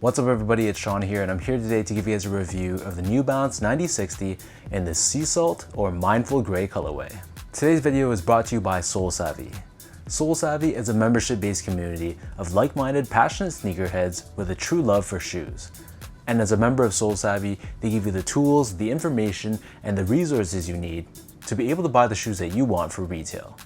What's up everybody, it's Sean here and I'm here today to give you guys a review of the New Balance 9060 in the Sea Salt or Mindful Gray colorway. Today's video is brought to you by SoleSavy. SoleSavy is a membership-based community of like-minded, passionate sneakerheads with a true love for shoes. And as a member of SoleSavy, they give you the tools, the information, and the resources you need to be able to buy the shoes that you want for retail.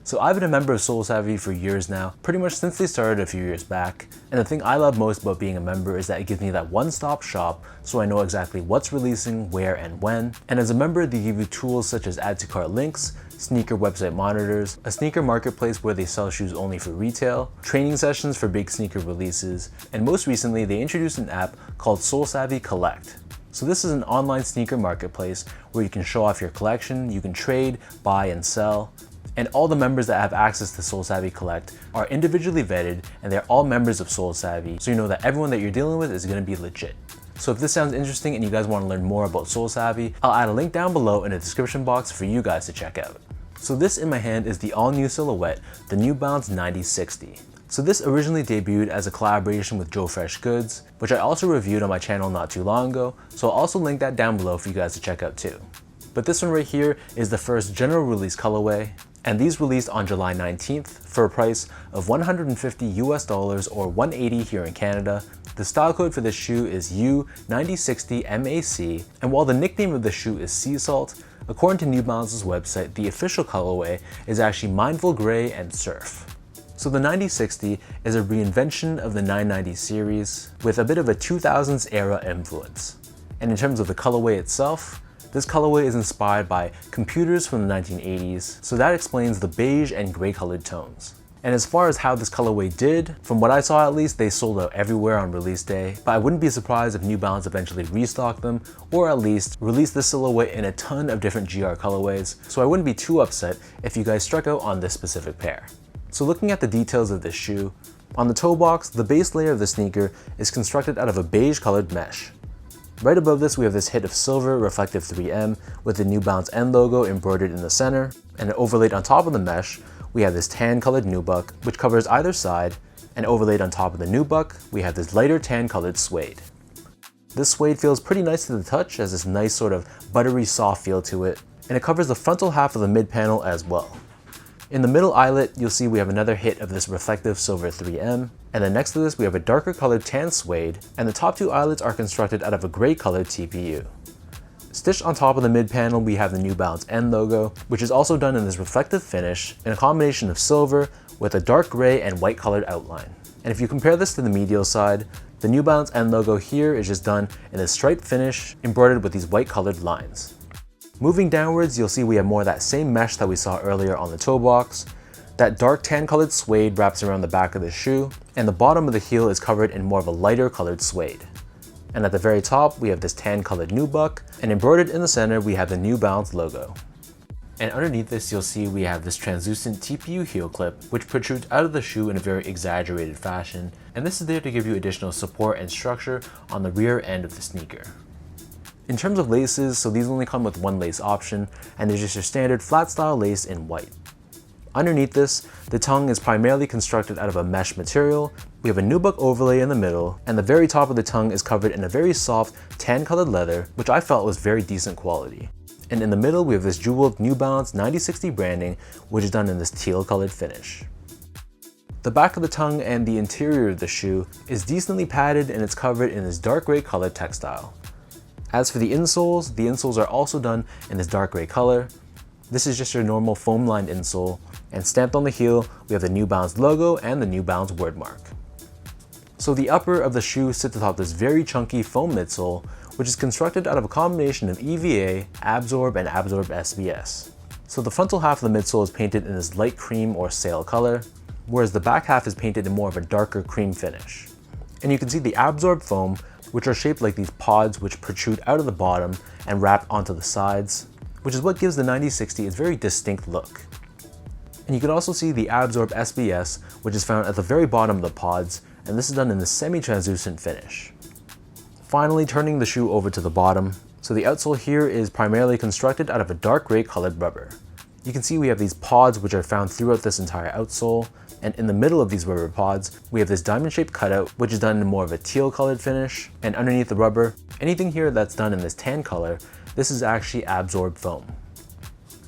So I've been a member of SoleSavy for years now, pretty much since they started a few years back. And the thing I love most about being a member is that it gives me that one-stop shop so I know exactly what's releasing, where, and when. And as a member, they give you tools such as add to cart links, sneaker website monitors, a sneaker marketplace where they sell shoes only for retail, training sessions for big sneaker releases, and most recently they introduced an app called SoleSavy Collect. So this is an online sneaker marketplace where you can show off your collection, you can trade, buy, and sell. And all the members that have access to SoleSavy Collect are individually vetted and they're all members of SoleSavy, so you know that everyone that you're dealing with is going to be legit. So if this sounds interesting and you guys want to learn more about SoleSavy, I'll add a link down below in the description box for you guys to check out. So this in my hand is the all-new silhouette, the New Balance 9060. So this originally debuted as a collaboration with Joe Fresh Goods, which I also reviewed on my channel not too long ago, so I'll also link that down below for you guys to check out too. But this one right here is the first general release colorway, and these released on July 19th for a price of $150 or 180 here in Canada. The style code for this shoe is U9060MAC, and while the nickname of the shoe is Sea Salt, according to New Balance's website, the official colorway is actually Mindful Gray and Surf. So the 9060 is a reinvention of the 990 series with a bit of a 2000s era influence. And in terms of the colorway itself, this colorway is inspired by computers from the 1980s, so that explains the beige and gray colored tones. And as far as how this colorway did, from what I saw at least, they sold out everywhere on release day, but I wouldn't be surprised if New Balance eventually restocked them, or at least released this silhouette in a ton of different GR colorways, so I wouldn't be too upset if you guys struck out on this specific pair. So looking at the details of this shoe, on the toe box, the base layer of the sneaker is constructed out of a beige colored mesh. Right above this, we have this hit of silver reflective 3M with the New Balance N logo embroidered in the center, and overlaid on top of the mesh, we have this tan colored nubuck, which covers either side, and overlaid on top of the nubuck, we have this lighter tan colored suede. This suede feels pretty nice to the touch, has this nice sort of buttery soft feel to it, and it covers the frontal half of the mid panel as well. In the middle eyelet, you'll see we have another hit of this reflective silver 3M, and then next to this we have a darker colored tan suede, and the top two eyelets are constructed out of a gray colored TPU. Stitched on top of the mid panel we have the New Balance N logo, which is also done in this reflective finish in a combination of silver with a dark gray and white colored outline. And if you compare this to the medial side, the New Balance N logo here is just done in a striped finish embroidered with these white colored lines. Moving downwards, you'll see we have more of that same mesh that we saw earlier on the toe box. That dark tan colored suede wraps around the back of the shoe, and the bottom of the heel is covered in more of a lighter colored suede. And at the very top, we have this tan colored nubuck, and embroidered in the center, we have the New Balance logo. And underneath this, you'll see we have this translucent TPU heel clip, which protrudes out of the shoe in a very exaggerated fashion, and this is there to give you additional support and structure on the rear end of the sneaker. In terms of laces, so these only come with one lace option, and they're just your standard flat style lace in white. Underneath this, the tongue is primarily constructed out of a mesh material. We have a nubuck overlay in the middle, and the very top of the tongue is covered in a very soft tan colored leather, which I felt was very decent quality. And in the middle, we have this jeweled New Balance 9060 branding, which is done in this teal colored finish. The back of the tongue and the interior of the shoe is decently padded, and it's covered in this dark gray colored textile. As for the insoles are also done in this dark gray color. This is just your normal foam lined insole, and stamped on the heel, we have the New Balance logo and the New Balance word mark. So the upper of the shoe sits atop this very chunky foam midsole, which is constructed out of a combination of EVA, Absorb, and Absorb SBS. So the frontal half of the midsole is painted in this light cream or sail color, whereas the back half is painted in more of a darker cream finish. And you can see the Absorb foam, which are shaped like these pods which protrude out of the bottom and wrap onto the sides, which is what gives the 9060 its very distinct look. And you can also see the Absorb SBS, which is found at the very bottom of the pods, and this is done in the semi-translucent finish. Finally, turning the shoe over to the bottom, so the outsole here is primarily constructed out of a dark gray colored rubber. You can see we have these pods which are found throughout this entire outsole, And in the middle of these rubber pods, we have this diamond-shaped cutout, which is done in more of a teal colored finish. And underneath the rubber, anything here that's done in this tan color, this is actually absorbed foam.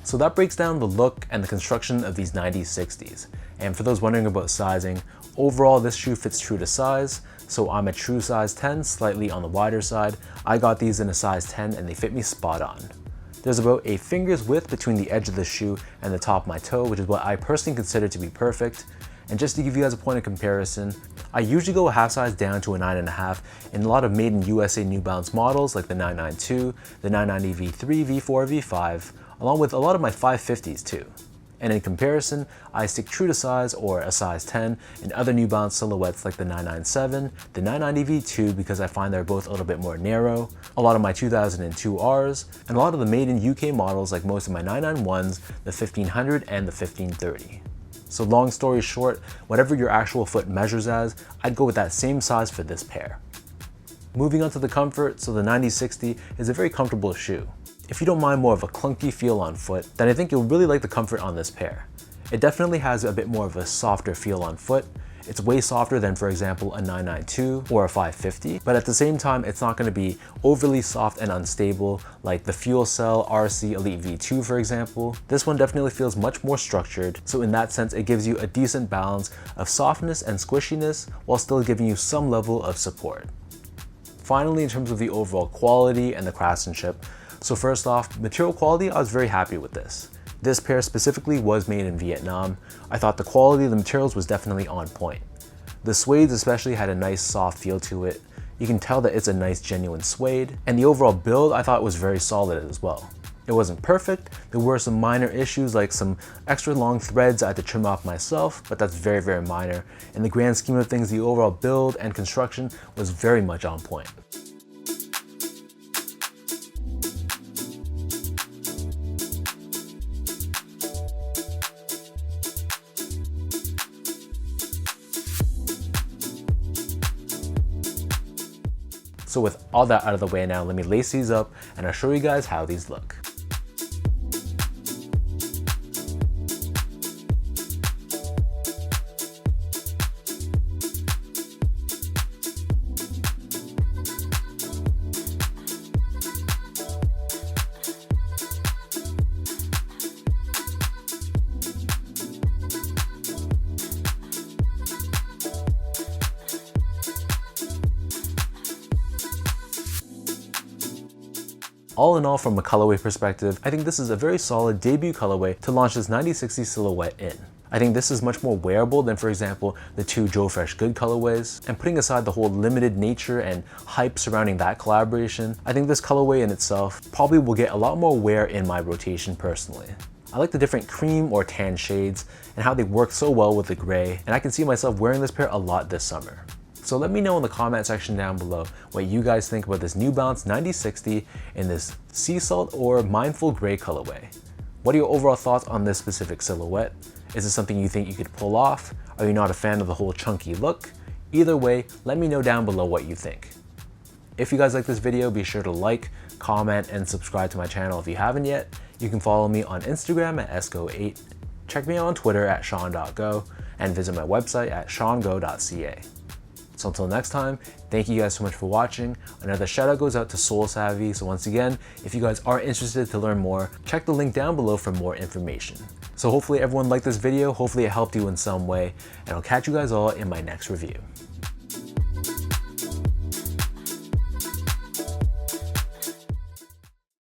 So that breaks down the look and the construction of these 9060s. And for those wondering about sizing, overall this shoe fits true to size. So I'm a true size 10, slightly on the wider side. I got these in a size 10 and they fit me spot on. There's about a finger's width between the edge of the shoe and the top of my toe, which is what I personally consider to be perfect. And just to give you guys a point of comparison, I usually go a half size down to a 9.5 in a lot of made in USA New Balance models like the 992, the 990 V3, V4, V5, along with a lot of my 550s too. And in comparison, I stick true to size or a size 10 in other New Balance silhouettes like the 997, the 990 V2 because I find they're both a little bit more narrow, a lot of my 2002 Rs, and a lot of the made in UK models like most of my 991s, the 1500 and the 1530. So long story short, whatever your actual foot measures as, I'd go with that same size for this pair. Moving on to the comfort, so the 9060 is a very comfortable shoe. If you don't mind more of a clunky feel on foot, then I think you'll really like the comfort on this pair. It definitely has a bit more of a softer feel on foot. It's way softer than, for example, a 992 or a 550, but at the same time, it's not gonna be overly soft and unstable like the Fuel Cell RC Elite V2, for example. This one definitely feels much more structured, so in that sense, it gives you a decent balance of softness and squishiness while still giving you some level of support. Finally, in terms of the overall quality and the craftsmanship, so first off, material quality, I was very happy with this. This pair specifically was made in Vietnam. I thought the quality of the materials was definitely on point. The suedes especially had a nice soft feel to it. You can tell that it's a nice genuine suede, and the overall build I thought was very solid as well. It wasn't perfect, there were some minor issues like some extra long threads I had to trim off myself, but that's very, very minor. In the grand scheme of things, the overall build and construction was very much on point. So with all that out of the way now, let me lace these up and I'll show you guys how these look. All in all, from a colorway perspective, I think this is a very solid debut colorway to launch this 9060 silhouette in. I think this is much more wearable than, for example, the two Joe Fresh Good colorways. And putting aside the whole limited nature and hype surrounding that collaboration, I think this colorway in itself probably will get a lot more wear in my rotation personally. I like the different cream or tan shades and how they work so well with the gray, and I can see myself wearing this pair a lot this summer. So let me know in the comment section down below what you guys think about this New Balance 9060 in this sea salt or mindful gray colorway. What are your overall thoughts on this specific silhouette? Is this something you think you could pull off? Are you not a fan of the whole chunky look? Either way, let me know down below what you think. If you guys like this video, be sure to like, comment, and subscribe to my channel if you haven't yet. You can follow me on Instagram at esco8, check me out on Twitter at sean.go, and visit my website at seango.ca. So until next time, thank you guys so much for watching. Another shout out goes out to SoleSavy. So once again, if you guys are interested to learn more, check the link down below for more information. So hopefully everyone liked this video, hopefully it helped you in some way, and I'll catch you guys all in my next review.